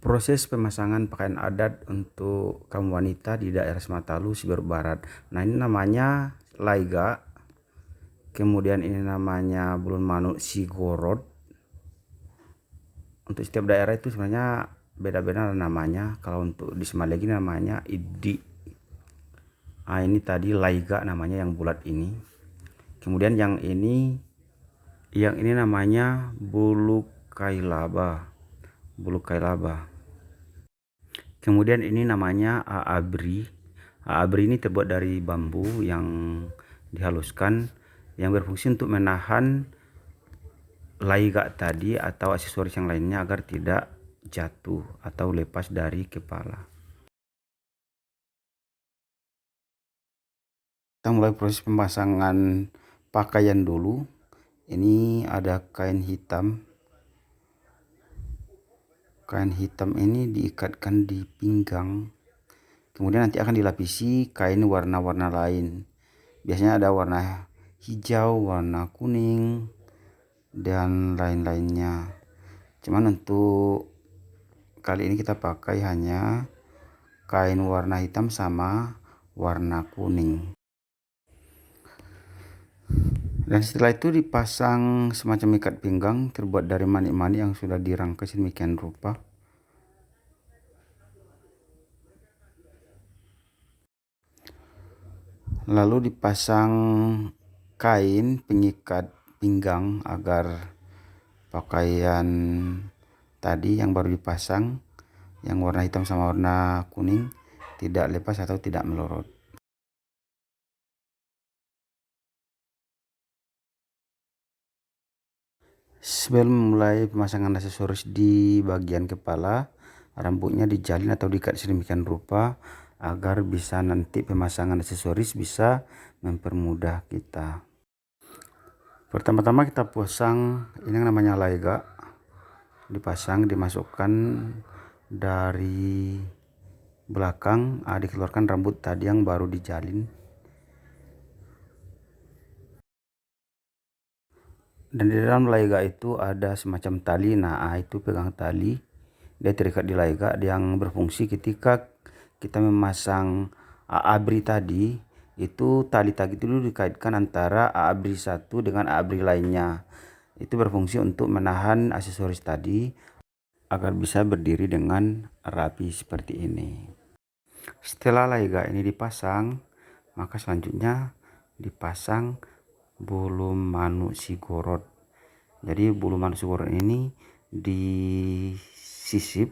Proses pemasangan pakaian adat untuk kaum wanita di daerah Sematalu, Siberut Barat. Nah, ini namanya laiga. Kemudian ini namanya bulun manuk sigorod. Untuk setiap daerah itu sebenarnya beda-beda namanya. Kalau untuk di Semalegi namanya idi. Nah, ini tadi laiga namanya yang bulat ini. Kemudian yang ini namanya bulu kailaba. Bulu kailaba. Kemudian ini namanya aabri. Aabri ini terbuat dari bambu yang dihaluskan yang berfungsi untuk menahan laiga tadi atau aksesoris yang lainnya agar tidak jatuh atau lepas dari kepala. Kita mulai proses pemasangan pakaian dulu. Ini ada kain hitam. Kain hitam ini diikatkan di pinggang. Kemudian nanti akan dilapisi kain warna-warna lain. Biasanya ada warna hijau, warna kuning, dan lain-lainnya. Cuman untuk kali ini kita pakai hanya kain warna hitam sama warna kuning. Dan setelah itu dipasang semacam ikat pinggang terbuat dari manik-manik yang sudah dirangkai sedemikian rupa. Lalu dipasang kain pengikat pinggang agar pakaian tadi yang baru dipasang yang warna hitam sama warna kuning tidak lepas atau tidak melorot. Sebelum memulai pemasangan aksesoris di bagian kepala, rambutnya dijalin atau diikat sedemikian rupa agar bisa nanti pemasangan aksesoris bisa mempermudah kita. Pertama-tama kita pasang ini yang namanya laiga. Dipasang, dimasukkan dari belakang, dikeluarkan rambut tadi yang baru dijalin. Dan di dalam laiga itu ada semacam tali. Nah, itu pegang tali, dia terikat di laiga yang berfungsi ketika kita memasang aabri tadi. Itu tali tadi itu dikaitkan antara aabri satu dengan aabri lainnya. Itu berfungsi untuk menahan aksesoris tadi agar bisa berdiri dengan rapi seperti ini. Setelah laiga ini dipasang, maka selanjutnya dipasang bulu manuk sigorod. Jadi bulu manuk sigorod ini disisip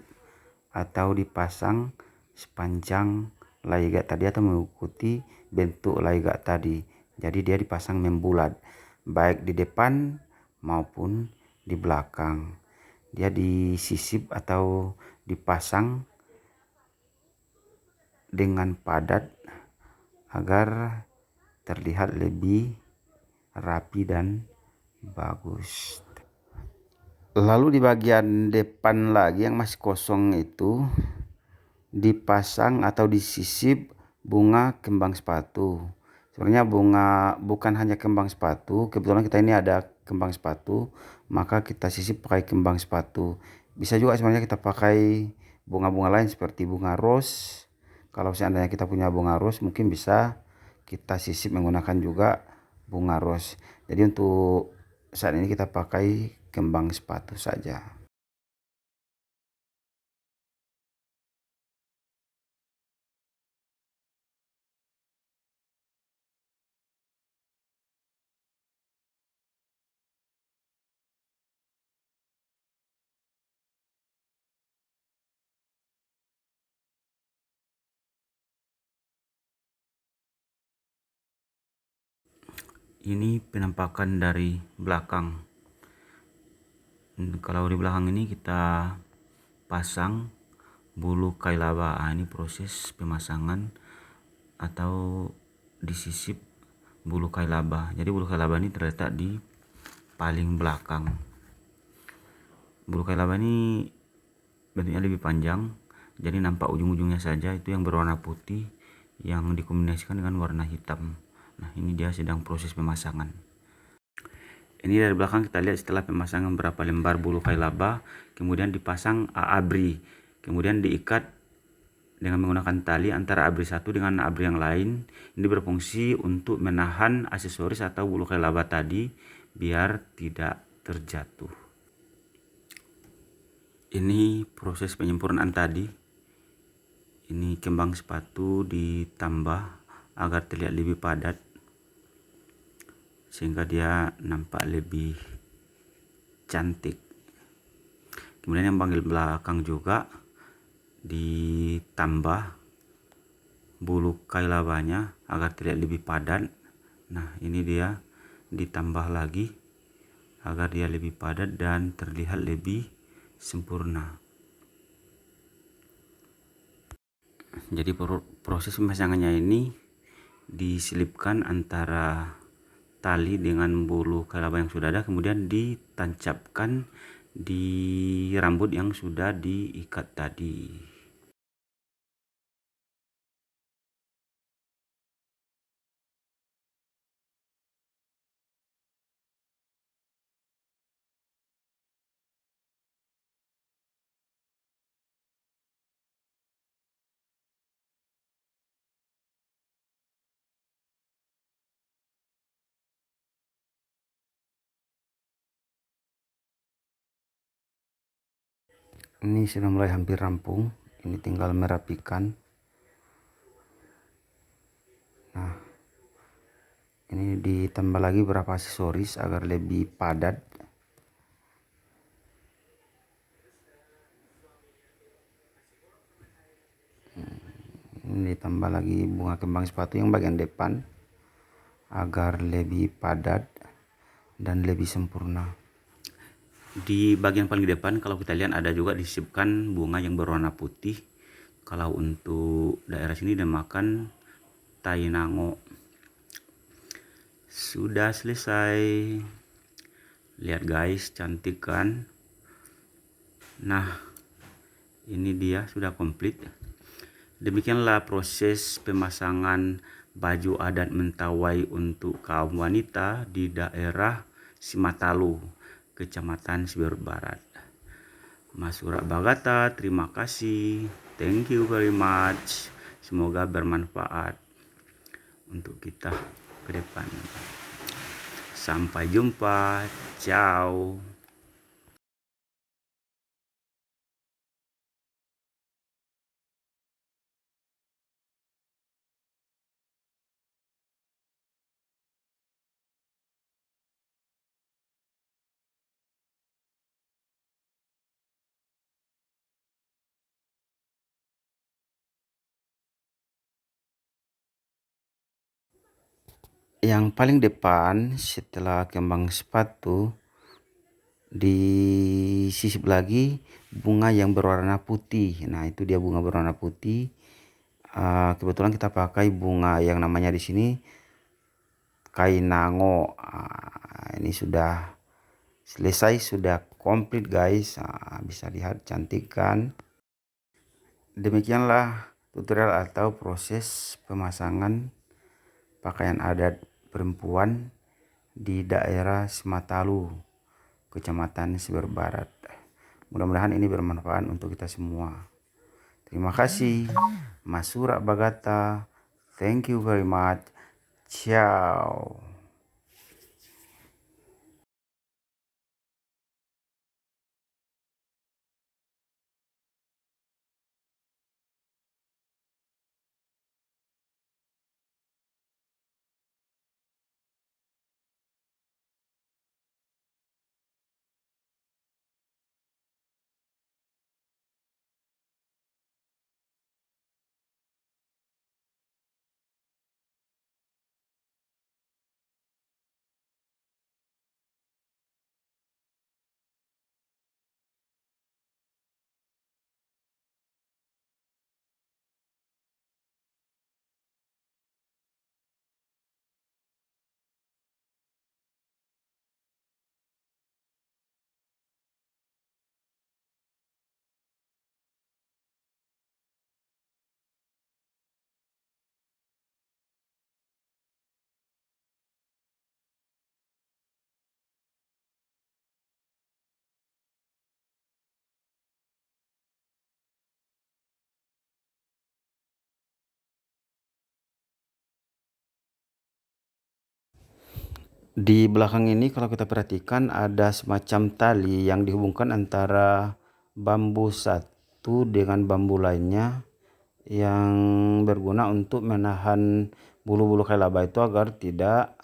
atau dipasang sepanjang laiga tadi atau mengikuti bentuk laiga tadi. Jadi dia dipasang membulat baik di depan maupun di belakang. Dia disisip atau dipasang dengan padat agar terlihat lebih rapi dan bagus. Lalu di bagian depan lagi yang masih kosong itu dipasang atau disisip bunga kembang sepatu. Sebenarnya bunga bukan hanya kembang sepatu, kebetulan kita ini ada kembang sepatu, maka kita sisip pakai kembang sepatu. Bisa juga sebenarnya kita pakai bunga-bunga lain seperti bunga rose. Kalau seandainya kita punya bunga rose, mungkin bisa kita sisip menggunakan juga bunga rose. Jadi untuk saat ini kita pakai kembang sepatu saja. Ini penampakan dari belakang. Kalau di belakang ini kita pasang bulu kailaba. Ini proses pemasangan atau disisip bulu kailaba. Jadi bulu kailaba ini terletak di paling belakang. Bulu kailaba ini bentuknya lebih panjang, jadi nampak ujung-ujungnya saja. Itu yang berwarna putih yang dikombinasikan dengan warna hitam. Nah, ini dia sedang proses pemasangan. Ini dari belakang kita lihat setelah pemasangan berapa lembar bulu kailaba, kemudian dipasang aabri. kemudian diikat dengan menggunakan tali antara abri satu dengan abri yang lain. Ini berfungsi untuk menahan aksesoris atau bulu kelaba tadi biar tidak terjatuh. Ini proses penyempurnaan tadi. Ini kembang sepatu ditambah agar terlihat lebih padat sehingga dia nampak lebih cantik. Kemudian yang bagian belakang juga ditambah bulu kai labanya agar terlihat lebih padat. Nah, ini dia ditambah lagi agar dia lebih padat dan terlihat lebih sempurna. Jadi proses pemasangannya ini diselipkan antara tali dengan bulu kelaba yang sudah ada, kemudian ditancapkan di rambut yang sudah diikat tadi. Ini sudah mulai hampir rampung, ini tinggal merapikan. Nah, ini ditambah lagi beberapa aksesoris agar lebih padat. Ini ditambah lagi bunga kembang sepatu yang bagian depan agar lebih padat dan lebih sempurna. Di bagian paling depan kalau kita lihat ada juga disisipkan bunga yang berwarna putih. Kalau untuk daerah sini dinamakan tainango. Sudah selesai. Lihat guys, cantik kan? Nah, ini dia sudah komplit. Demikianlah proses pemasangan baju adat Mentawai untuk kaum wanita di daerah Simatalu, Kecamatan Siberut Barat. Mas Surak Bagata, terima kasih. Thank you very much. Semoga bermanfaat untuk kita ke depan. Sampai jumpa. Ciao. Yang paling depan setelah kembang sepatu disisip lagi bunga yang berwarna putih. Nah, itu dia bunga berwarna putih. Kebetulan kita pakai bunga yang namanya di sini kainango. Ini sudah selesai, sudah komplit guys. Bisa lihat cantik kan? Demikianlah tutorial atau proses pemasangan pakaian adat perempuan di daerah Simatalu, Kecamatan Siberut Barat. Mudah-mudahan ini bermanfaat untuk kita semua. Terima kasih, Mas Surak Bagata. Thank you very much. Ciao. Di belakang ini kalau kita perhatikan ada semacam tali yang dihubungkan antara bambu satu dengan bambu lainnya, yang berguna untuk menahan bulu-bulu kelaba itu agar tidak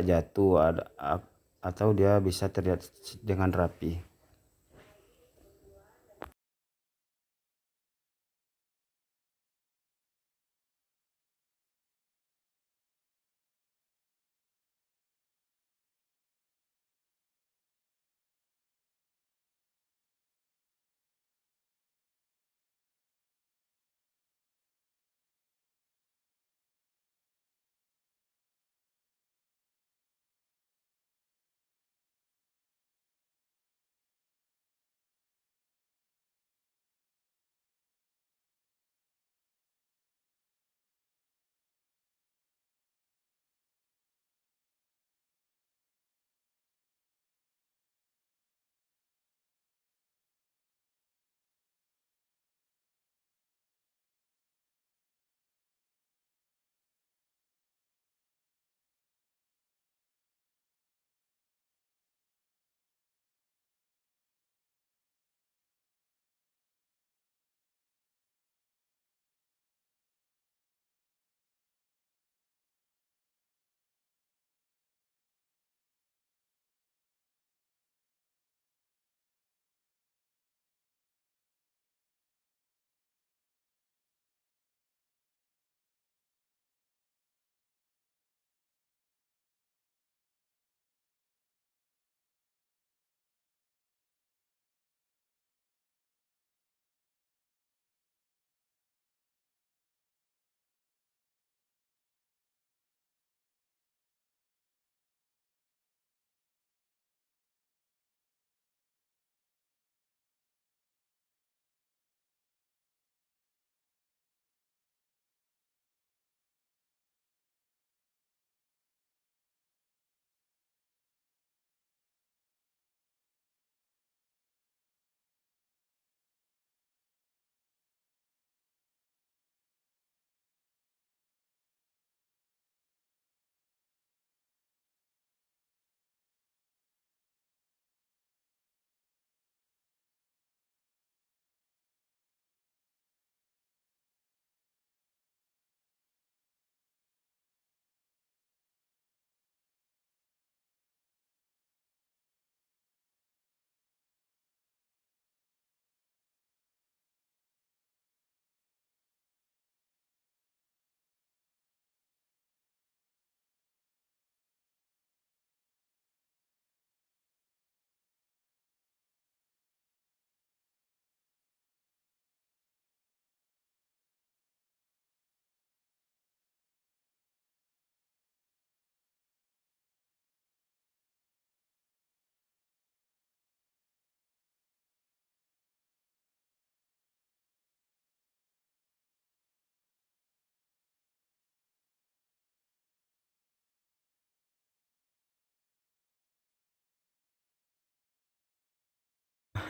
jatuh atau dia bisa terlihat dengan rapi.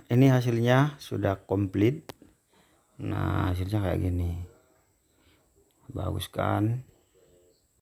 Ini hasilnya sudah komplit. Nah, hasilnya kayak gini. Bagus kan?